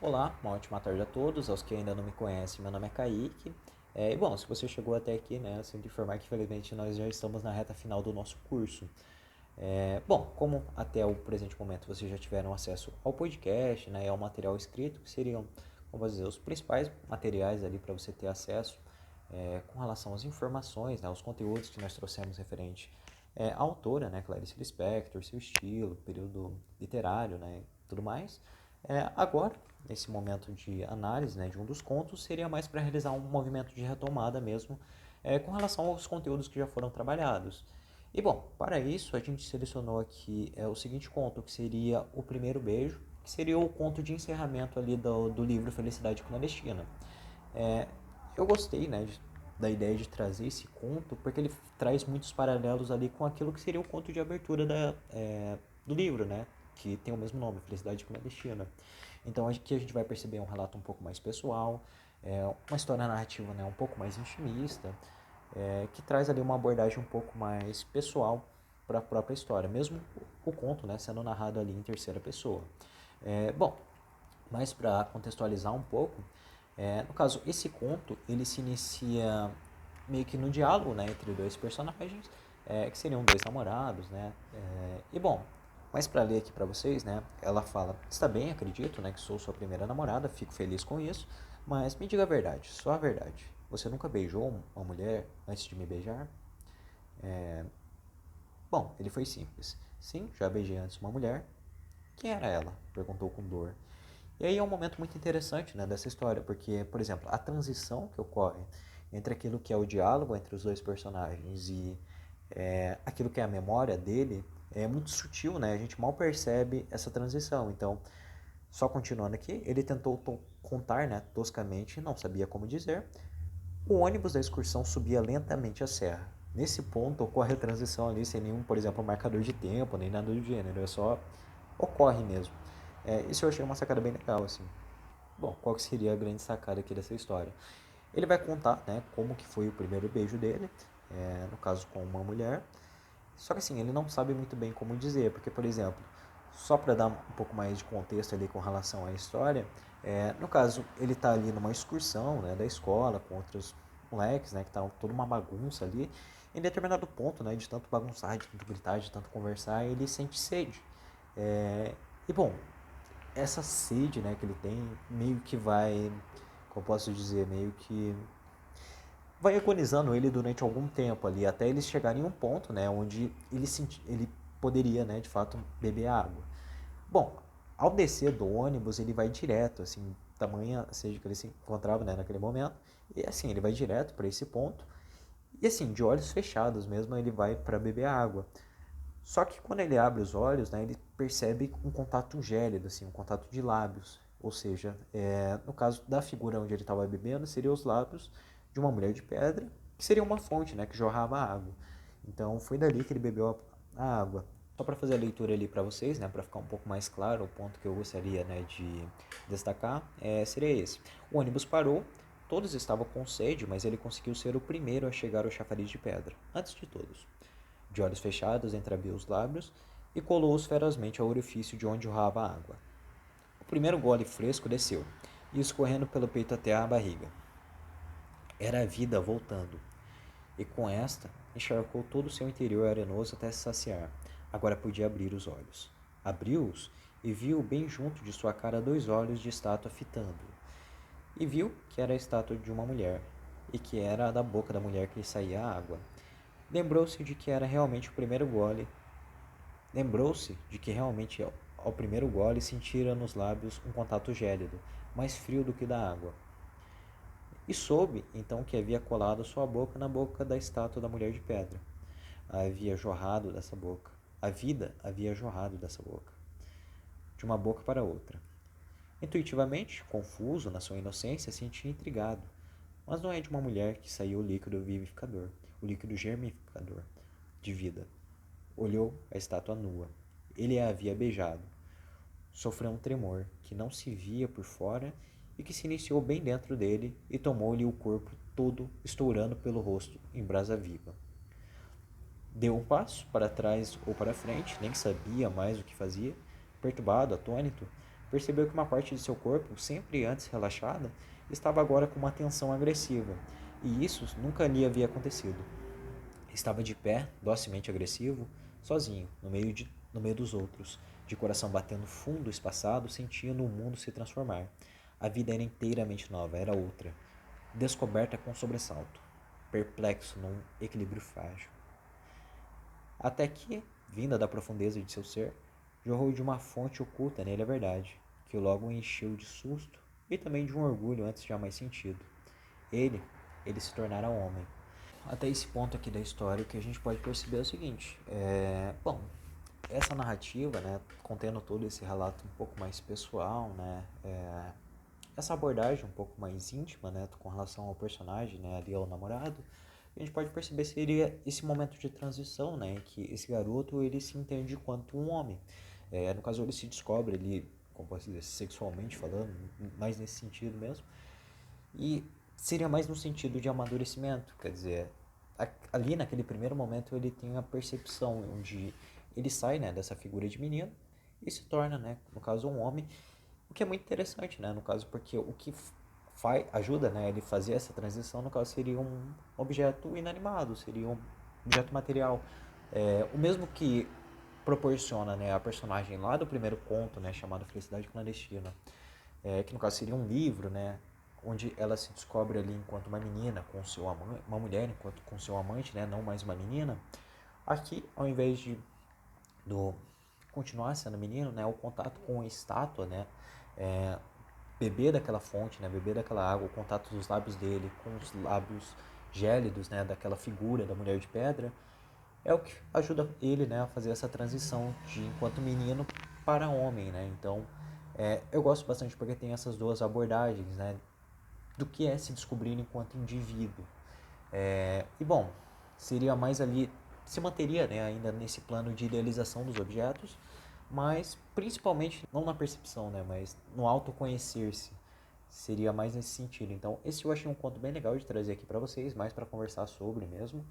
Olá, uma ótima tarde a todos. Aos que ainda não me conhecem, meu nome é Kaique. Bom, se você chegou até aqui, né, eu sinto informar que infelizmente nós já estamos na reta final do nosso curso. Bom, como até o presente momento vocês já tiveram acesso ao podcast, né, e ao material escrito, que seriam, como vou dizer, os principais materiais ali para você ter acesso com relação às informações, né, aos conteúdos que nós trouxemos referente à autora, né, Clarice Lispector, seu estilo, período literário, né, tudo mais. Agora, nesse momento de análise, né, de um dos contos, seria mais para realizar um movimento de retomada mesmo, com relação aos conteúdos que já foram trabalhados. E bom, para isso a gente selecionou aqui o seguinte conto, que seria O Primeiro Beijo, que seria o conto de encerramento ali do livro Felicidade Clandestina. É, eu gostei, né, da ideia de trazer esse conto, porque ele traz muitos paralelos ali com aquilo que seria o conto de abertura do livro, né, que tem o mesmo nome, Felicidade Clandestina. Então aqui a gente vai perceber um relato um pouco mais pessoal, uma história narrativa, né, um pouco mais intimista, que traz ali uma abordagem um pouco mais pessoal para a própria história, mesmo o conto, né, sendo narrado ali em terceira pessoa. Bom, mas para contextualizar um pouco, no caso, esse conto, ele se inicia meio que no diálogo, né, entre dois personagens, que seriam dois namorados, né, e bom, mas para ler aqui para vocês, né, ela fala: está bem, acredito, né, que sou sua primeira namorada, fico feliz com isso, mas me diga a verdade, só a verdade. Você nunca beijou uma mulher antes de me beijar? Bom, ele foi simples. Sim, já beijei antes uma mulher. Quem era ela? Perguntou com dor. E aí é um momento muito interessante, né, dessa história, porque, por exemplo, a transição que ocorre entre aquilo que é o diálogo entre os dois personagens e aquilo que é a memória dele é muito sutil, né? A gente mal percebe essa transição. Então, só continuando aqui, ele tentou contar, né, toscamente, não sabia como dizer. O ônibus da excursão subia lentamente a serra. Nesse ponto ocorre a transição ali sem nenhum, por exemplo, marcador de tempo, nem nada do gênero, é só ocorre mesmo. Isso eu achei uma sacada bem legal, assim. Bom, qual que seria a grande sacada aqui dessa história? Ele vai contar, né, como que foi o primeiro beijo dele, no caso com uma mulher. Só que assim, ele não sabe muito bem como dizer, porque, por exemplo, só para dar um pouco mais de contexto ali com relação à história, no caso, ele está ali numa excursão, né, da escola com outros moleques, né, que tá toda uma bagunça ali. Em determinado ponto, né, de tanto bagunçar, de tanto gritar, de tanto conversar, ele sente sede. E bom, essa sede, né, que ele tem, meio que vai, como posso dizer, meio que vai agonizando ele durante algum tempo ali, até eles chegarem em um ponto, né, onde ele poderia, né, de fato, beber água. Bom, ao descer do ônibus, ele vai direto, assim, tamanha seja que ele se encontrava, né, naquele momento, e assim, ele vai direto para esse ponto, e assim, de olhos fechados mesmo, ele vai para beber água. Só que quando ele abre os olhos, né, ele percebe um contato gélido, assim, um contato de lábios. Ou seja, no caso da figura onde ele estava bebendo, seriam os lábios de uma mulher de pedra, que seria uma fonte, né, que jorrava água. Então foi dali que ele bebeu a água. Só para fazer a leitura ali para vocês, né, para ficar um pouco mais claro, o ponto que eu gostaria, né, de destacar seria esse. O ônibus parou, todos estavam com sede, mas ele conseguiu ser o primeiro a chegar ao chafariz de pedra, antes de todos. De olhos fechados, entreabriu os lábios e colou-os ferozmente ao orifício de onde jorrava a água. O primeiro gole fresco desceu, e escorrendo pelo peito até a barriga. Era a vida voltando, e com esta encharcou todo o seu interior arenoso até se saciar. Agora podia abrir os olhos. Abriu-os e viu bem junto de sua cara dois olhos de estátua fitando-o. E viu que era a estátua de uma mulher, e que era da boca da mulher que lhe saía a água. Lembrou-se de que era realmente o primeiro gole Lembrou-se de que realmente ao primeiro gole sentira nos lábios um contato gélido, mais frio do que da água. E soube então que havia colado sua boca na boca da estátua da mulher de pedra. Havia jorrado dessa boca. A vida havia jorrado dessa boca, de uma boca para outra. Intuitivamente, confuso na sua inocência, sentia intrigado. Mas não é de uma mulher que saiu o líquido vivificador, o líquido germificador de vida. Olhou a estátua nua. Ele a havia beijado. Sofreu um tremor que não se via por fora e que se iniciou bem dentro dele e tomou-lhe o corpo todo, estourando pelo rosto em brasa viva. Deu um passo para trás ou para frente, nem sabia mais o que fazia, perturbado, atônito, percebeu que uma parte de seu corpo, sempre antes relaxada, estava agora com uma tensão agressiva, e isso nunca lhe havia acontecido. Estava de pé, docemente agressivo, sozinho, no meio dos outros, de coração batendo fundo, espaçado, sentindo o mundo se transformar. A vida era inteiramente nova, era outra, descoberta com sobressalto, perplexo num equilíbrio frágil. Até que, vinda da profundeza de seu ser, jorrou de uma fonte oculta nele a verdade, que o logo o encheu de susto e também de um orgulho antes jamais sentido. Ele, ele se tornara homem. Até esse ponto aqui da história, o que a gente pode perceber é o seguinte: bom, essa narrativa, né, contendo todo esse relato um pouco mais pessoal, né, essa abordagem um pouco mais íntima, né, com relação ao personagem, né, ali ao namorado, a gente pode perceber seria esse momento de transição, né, em que esse garoto ele se entende quanto um homem. No caso, ele se descobre, ele, como posso dizer, sexualmente falando, mais nesse sentido mesmo, e seria mais no sentido de amadurecimento, quer dizer, ali naquele primeiro momento ele tem a percepção onde ele sai, né, dessa figura de menino e se torna, né, no caso, um homem, o que é muito interessante, né, no caso, porque o que ajuda, né, ele fazer essa transição, no caso, seria um objeto inanimado, seria um objeto material, o mesmo que proporciona, né, a personagem lá do primeiro conto, né, chamado Felicidade Clandestina, que no caso seria um livro, né, onde ela se descobre ali enquanto uma menina com seu amante, uma mulher enquanto com seu amante, né, não mais uma menina. Aqui, ao invés de do continuar sendo menino, né, o contato com a estátua, né, beber daquela fonte, né, beber daquela água, o contato dos lábios dele com os lábios gélidos, né, daquela figura da mulher de pedra, é o que ajuda ele, né, a fazer essa transição de enquanto menino para homem, né? Então, eu gosto bastante porque tem essas duas abordagens, né, do que é se descobrir enquanto indivíduo. E bom, seria mais ali, se manteria, né, ainda nesse plano de idealização dos objetos, mas principalmente não na percepção, né, mas no autoconhecer-se. Seria mais nesse sentido. Então, esse eu achei um conto bem legal de trazer aqui para vocês, mais para conversar sobre mesmo.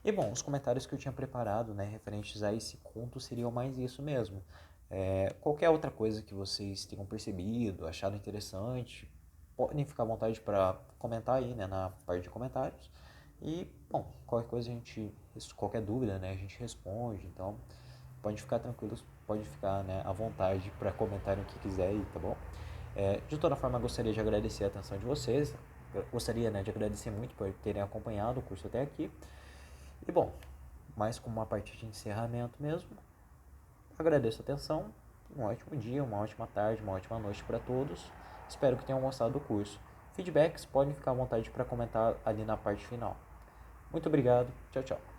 E bom, os comentários que eu tinha preparado, né, referentes a esse conto seriam mais isso mesmo. Qualquer outra coisa que vocês tenham percebido, achado interessante, podem ficar à vontade para comentar aí, né, na parte de comentários. E, bom, qualquer coisa a gente, qualquer dúvida, né, a gente responde. Então, pode ficar tranquilos, pode ficar, né, à vontade para comentarem o que quiser aí, tá bom? De toda forma, gostaria de agradecer a atenção de vocês. Gostaria, né, de agradecer muito por terem acompanhado o curso até aqui. E bom, mais como uma parte de encerramento mesmo, agradeço a atenção, um ótimo dia, uma ótima tarde, uma ótima noite para todos. Espero que tenham gostado do curso. Feedbacks podem ficar à vontade para comentar ali na parte final. Muito obrigado, tchau, tchau.